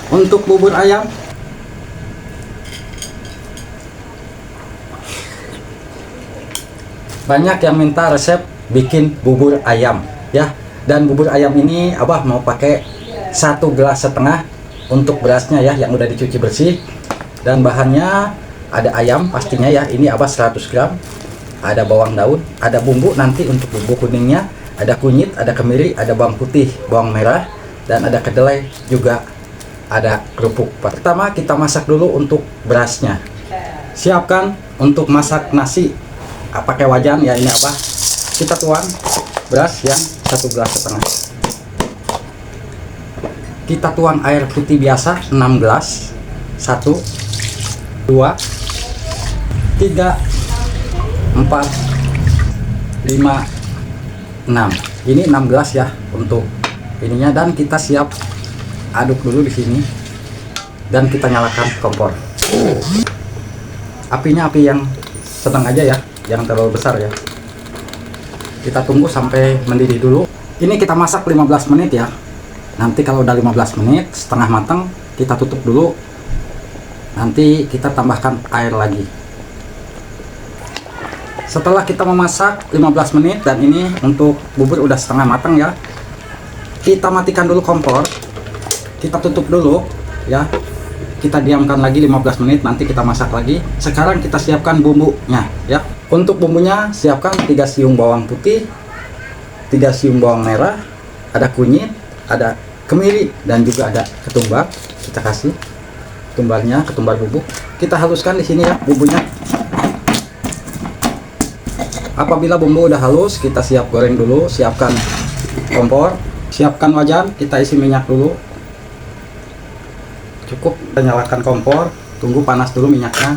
Untuk bubur ayam, banyak yang minta resep bikin bubur ayam ya. Dan bubur ayam ini Abah mau pakai 1,5 gelas untuk berasnya ya, yang udah dicuci bersih. Dan bahannya ada ayam pastinya ya, ini Abah 100 gram. Ada bawang daun, ada bumbu nanti untuk bumbu kuningnya, ada kunyit, ada kemiri, ada bawang putih, bawang merah, dan ada kedelai, juga ada kerupuk. Pertama kita masak dulu untuk berasnya. Siapkan untuk masak nasi pakai wajan ya, ini Abah. Kita tuang beras yang 1,5 gelas. Kita tuang air putih biasa 6 gelas. 1, 2, 3, 4, 5, 6. Ini 6 gelas ya untuk ininya. Dan kita siap aduk dulu di sini. Dan kita nyalakan kompor. Apinya api yang sedang aja ya, jangan terlalu besar ya. Kita tunggu sampai mendidih dulu. Ini kita masak 15 menit ya. Nanti kalau udah 15 menit setengah matang, kita tutup dulu. Nanti kita tambahkan air lagi. Setelah kita memasak 15 menit dan ini untuk bubur udah setengah matang ya, kita matikan dulu kompor. Kita tutup dulu ya. Kita diamkan lagi 15 menit, nanti kita masak lagi. Sekarang kita siapkan bumbunya ya. Untuk bumbunya siapkan 3 siung bawang putih, 3 siung bawang merah, ada kunyit, ada kemiri, dan juga ada ketumbar. Kita kasih ketumbarnya, ketumbar bubuk. Kita haluskan di sini ya bumbunya. Apabila bumbu udah halus, kita siap goreng dulu. Siapkan kompor, siapkan wajan, kita isi minyak dulu. Cukup, kita nyalakan kompor, tunggu panas dulu minyaknya.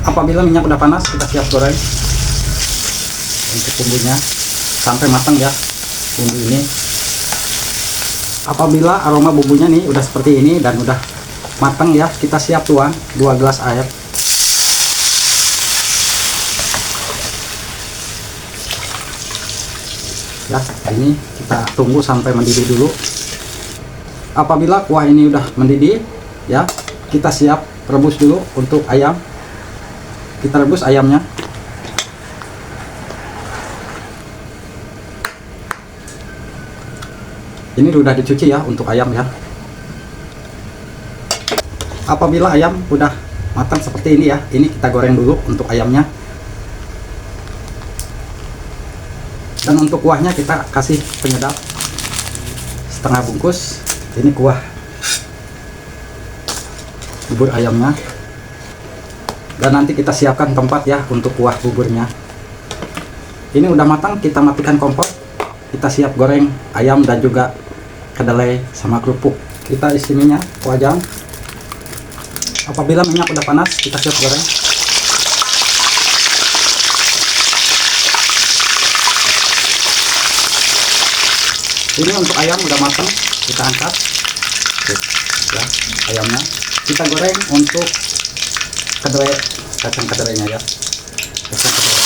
Apabila minyak udah panas, kita siap goreng untuk bumbunya sampai matang ya bumbu ini. Apabila aroma bumbunya nih udah seperti ini dan udah matang ya, kita siap tuang 2 gelas air. Ya, ini kita tunggu sampai mendidih dulu. Apabila kuah ini udah mendidih ya, kita siap rebus dulu untuk ayam. Kita rebus ayamnya. Ini udah dicuci ya untuk ayam ya. Apabila ayam udah matang seperti ini ya, ini kita goreng dulu untuk ayamnya. Dan untuk kuahnya kita kasih penyedap setengah bungkus. Ini kuah bubur ayamnya. Dan nanti kita siapkan tempat ya untuk kuah buburnya. Ini udah matang, kita matikan kompor. Kita siap goreng ayam dan juga kedelai sama kerupuk. Kita isi minyak wajan. Apabila minyak udah panas, kita siap goreng. Ini untuk ayam udah matang, kita angkat ya ayamnya. Kita goreng untuk kedelai, kacang kedelainya ya. Kacang kedelai.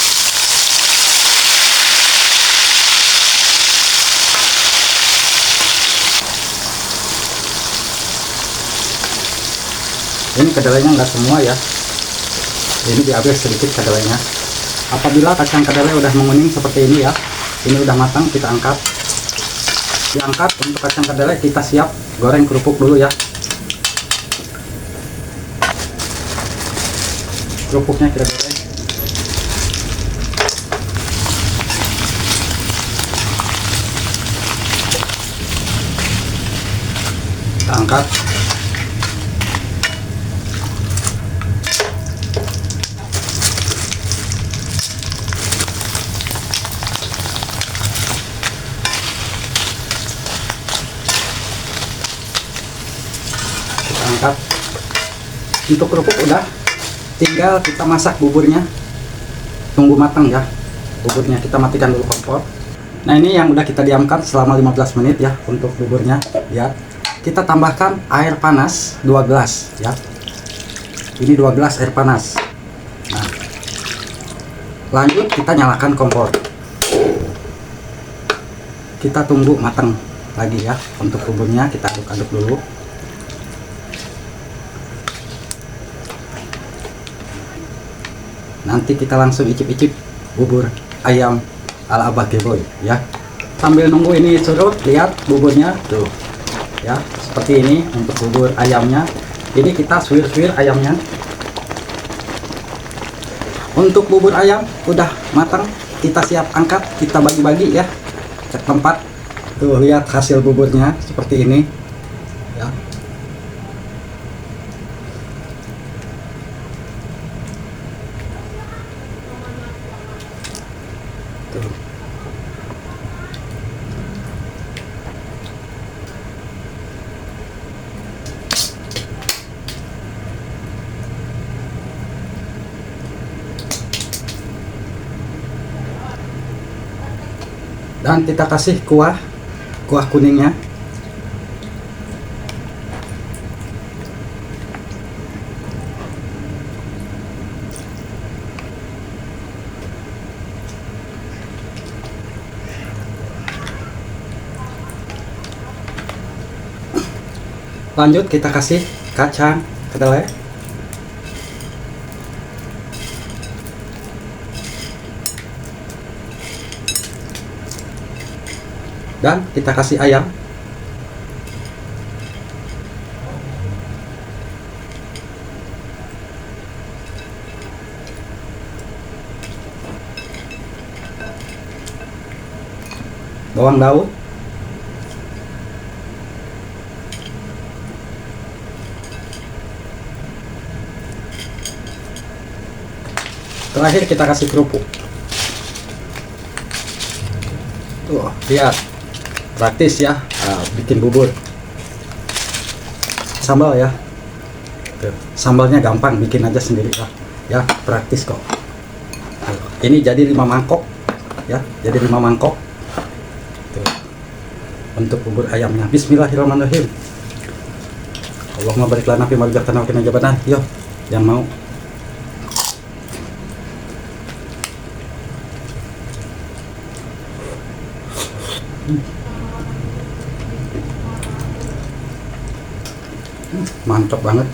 Ini kedelainya enggak semua ya. Ini diambil sedikit kedelainya. Apabila kacang kedelai udah menguning seperti ini ya, ini udah matang, kita angkat. Diangkat untuk kacang kedelai, kita siap goreng kerupuk dulu ya. Kerupuknya kita goreng. Kita angkat. Angkat. Untuk kerupuk udah, tinggal kita masak buburnya. Tunggu matang ya buburnya. Kita matikan dulu kompor. Nah, ini yang udah kita diamkan selama 15 menit ya untuk buburnya ya. Kita tambahkan air panas 2 gelas ya. Ini 2 gelas air panas. Nah, lanjut kita nyalakan kompor. Kita tunggu matang lagi ya. Untuk buburnya kita aduk-aduk dulu. Nanti kita langsung icip-icip bubur ayam ala Abah Geboy ya. Sambil nunggu ini surut, lihat buburnya tuh ya, seperti ini untuk bubur ayamnya. Ini kita suwir-suwir ayamnya. Untuk bubur ayam udah matang, kita siap angkat, kita bagi-bagi ya, cek tempat. Tuh lihat hasil buburnya seperti ini ya. Tuh. Dan kita kasih kuah kuningnya. Lanjut kita kasih kacang kedelai. Dan kita kasih ayam. Bawang daun. Terakhir kita kasih kerupuk. Tuh, lihat. Praktis ya, bikin bubur. Sambal ya. Tuh, sambalnya gampang, bikin aja sendiri lah. Ya, praktis kok. Tuh, ini jadi 5 mangkok ya, jadi 5 mangkok. Tuh, untuk bubur ayamnya. Bismillahirrahmanirrahim. Allahumma barik lana fi ma razaqtana wa qina adzabannar. Yo, yang mau. Mantap banget.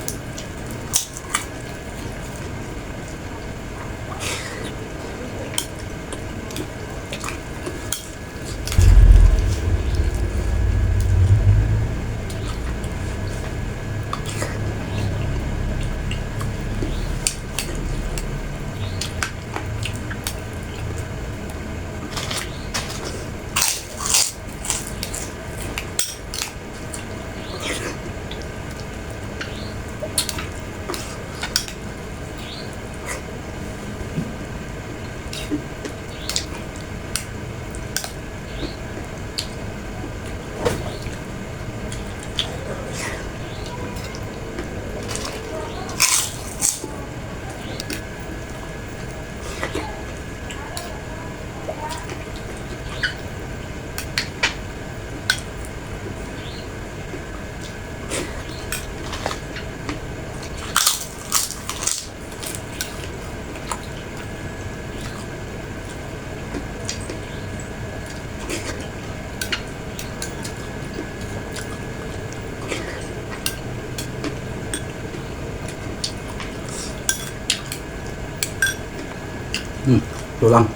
Tulang.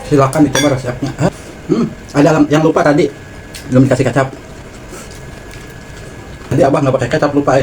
Silakan dicoba resepnya. Ada yang lupa tadi belum dikasih kecap. Tadi abah nggak pakai kecap, lupa